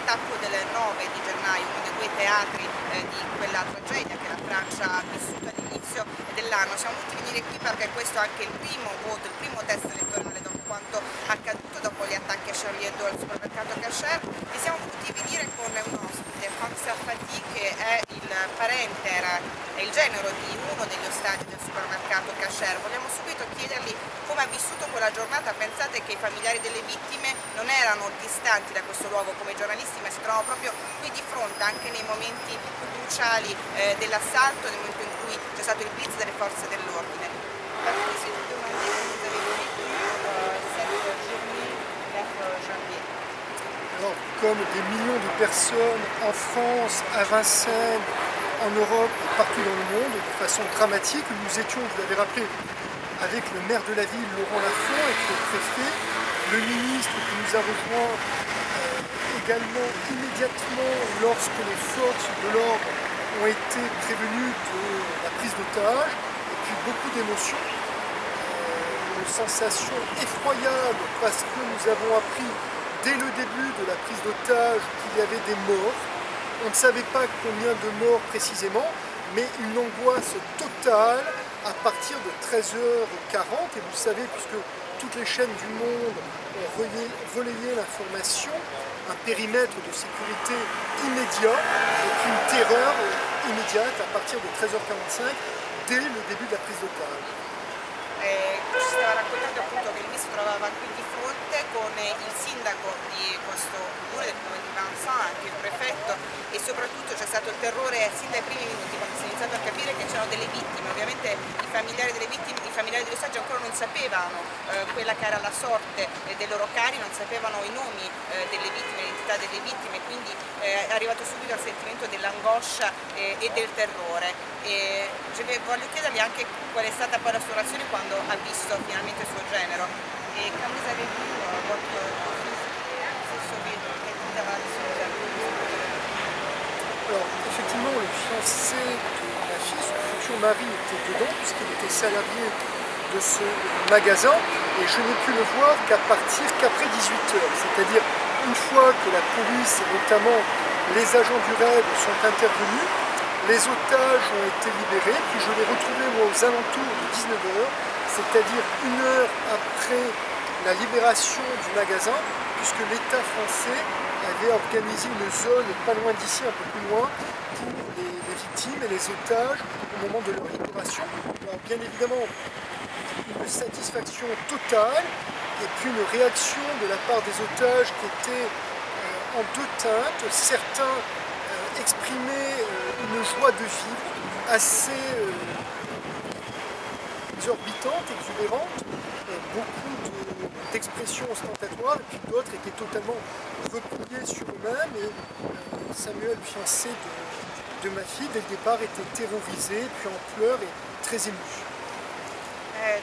l'attacco del 9 di gennaio, uno dei due teatri di quella tragedia che la Francia ha vissuto all'inizio dell'anno. Siamo voluti venire qui perché questo è anche il primo voto, il primo test elettorale dopo quanto accaduto, dopo gli attacchi a Charlie Hebdo al supermercato Kasher, e siamo voluti venire con un ospite, Franck Serfati, che è il parente, è il genero di uno degli ostaggi del supermercato Kasher. Vogliamo subito chiedergli come ha vissuto quella giornata. Pensate che i familiari delle vittime non erano distanti da questo luogo come i giornalisti, ma si trovano proprio qui di fronte, anche nei momenti cruciali dell'assalto, nel momento in cui c'è stato il blitz delle forze dell'ordine. Alors, comme des millions de personnes en France, à Vincennes, en Europe et partout dans le monde, de façon dramatique, nous étions, vous l'avez rappelé, avec le maire de la ville, Laurent Lafont, avec le préfet, le ministre qui nous a rejoint également immédiatement lorsque les forces de l'ordre ont été prévenues de la prise d'otage, et puis beaucoup d'émotions, une sensation effroyable parce que nous avons appris dès le début de la prise d'otage qu'il y avait des morts. On ne savait pas combien de morts précisément, mais une angoisse totale à partir de 13h40. Et vous savez, puisque toutes les chaînes du monde ont relayé l'information, un périmètre de sécurité immédiat et puis une terreur immédiate à partir de 13h45 dès le début de la prise d'otage. Ci stava raccontando appunto che lui si trovava qui di fronte con il sindaco di questo comune, del comune di Vincennes, anche il prefetto, e soprattutto c'è stato il terrore sin dai primi minuti quando si è iniziato a capire che c'erano delle vittime. Ovviamente i familiari delle vittime, i familiari degli ostaggi ancora non sapevano quella che era la sorte dei loro cari, non sapevano i nomi delle vittime, l'identità delle vittime, quindi è arrivato subito il sentimento dell'angoscia e del terrore. Voglio chiedergli anche qual è stata poi la sua reazione quando ha visto finalmente il suo genero. Et quand vous avez vu votre fils se sauver, quelle était la réaction? Alors, effectivement, le fiancé de ma fille, son futur mari, était dedans, puisqu'il était salarié de ce magasin, et je n'ai pu le voir qu'après 18h, c'est-à-dire une fois que la police et notamment les agents du RAID sont intervenus, les otages ont été libérés, puis je l'ai retrouvé moi aux alentours de 19h, c'est-à-dire une heure après la libération du magasin, puisque l'État français avait organisé une zone pas loin d'ici, un peu plus loin, pour les victimes et les otages au moment de leur libération. Alors bien évidemment, une satisfaction totale, et puis une réaction de la part des otages qui était en deux teintes. Certains exprimaient une joie de vivre assez exorbitante, exubérante, beaucoup d'expressions ostentatoires, et puis d'autres étaient totalement repliés sur eux-mêmes. Et Samuel, le fiancé de ma fille, dès le départ était terrorisé, puis en pleurs et très ému.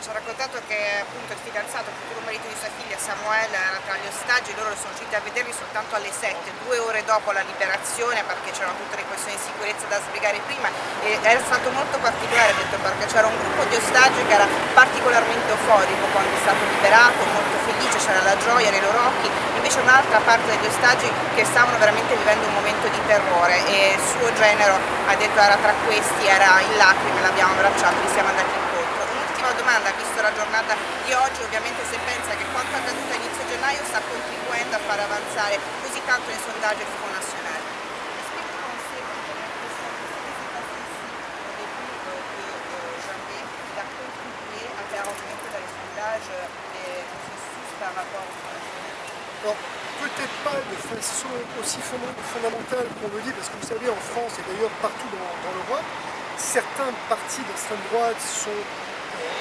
Ci ha raccontato che appunto il fidanzato, il futuro marito di sua figlia Samuel, era tra gli ostaggi. Loro sono riusciti a vederli soltanto alle 7, 2 ore dopo la liberazione, perché c'erano tutte le questioni di sicurezza da sbrigare prima, e era stato molto particolare, ha detto, perché c'era un gruppo di ostaggi che era particolarmente euforico quando è stato liberato, molto felice, c'era la gioia nei loro occhi, invece un'altra parte degli ostaggi che stavano veramente vivendo un momento di terrore, e il suo genero, ha detto, era tra questi, era in lacrime, l'abbiamo abbracciato, gli siamo andati incontro. Domanda, visto la giornata di oggi, ovviamente se pensa che quanto accaduto a inizio gennaio sta contribuendo a far avanzare così tanto nei sondaggi del Front National. Alors, peut-être pas de façon aussi fondamentale qu'on le dit, parce que vous savez, en France et d'ailleurs partout dans l'Europe, certains partis d'extrême droite sont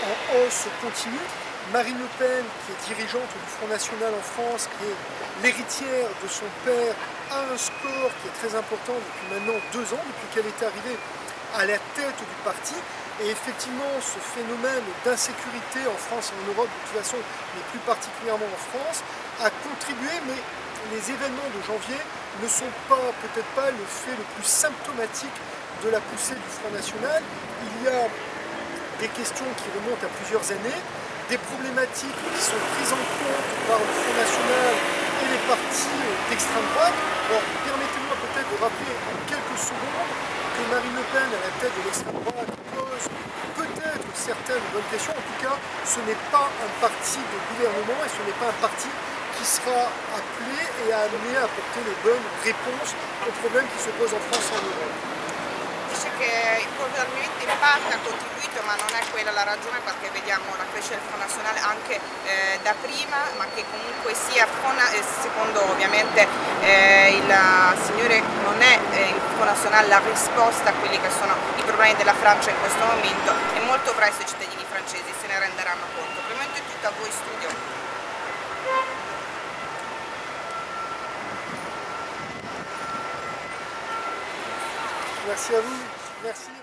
en hausse continue. Marine Le Pen, qui est dirigeante du Front National en France, qui est l'héritière de son père, a un score qui est très important depuis maintenant 2 ans, depuis qu'elle est arrivée à la tête du parti. Et effectivement, ce phénomène d'insécurité en France et en Europe, de toute façon, mais plus particulièrement en France, a contribué, mais les événements de janvier ne sont peut-être pas le fait le plus symptomatique de la poussée du Front National. Il y a des questions qui remontent à plusieurs années, des problématiques qui sont prises en compte par le Front National et les partis d'extrême droite. Alors, permettez-moi peut-être de rappeler en quelques secondes que Marine Le Pen, à la tête de l'extrême droite, pose peut-être certaines bonnes questions. En tout cas, ce n'est pas un parti de gouvernement et ce n'est pas un parti qui sera appelé et amené à apporter les bonnes réponses aux problèmi che si posano in France e in Europa. Dice che il movimento in parte ha contribuito, ma non è quella la ragione, perché vediamo la crescita del Front National anche da prima, ma che comunque sia, secondo ovviamente il signore, non è il Front National la risposta a quelli che sono i problemi della Francia in questo momento, e molto presto i cittadini francesi se ne renderanno conto. Prima di tutto a voi studio. Merci à vous. Merci.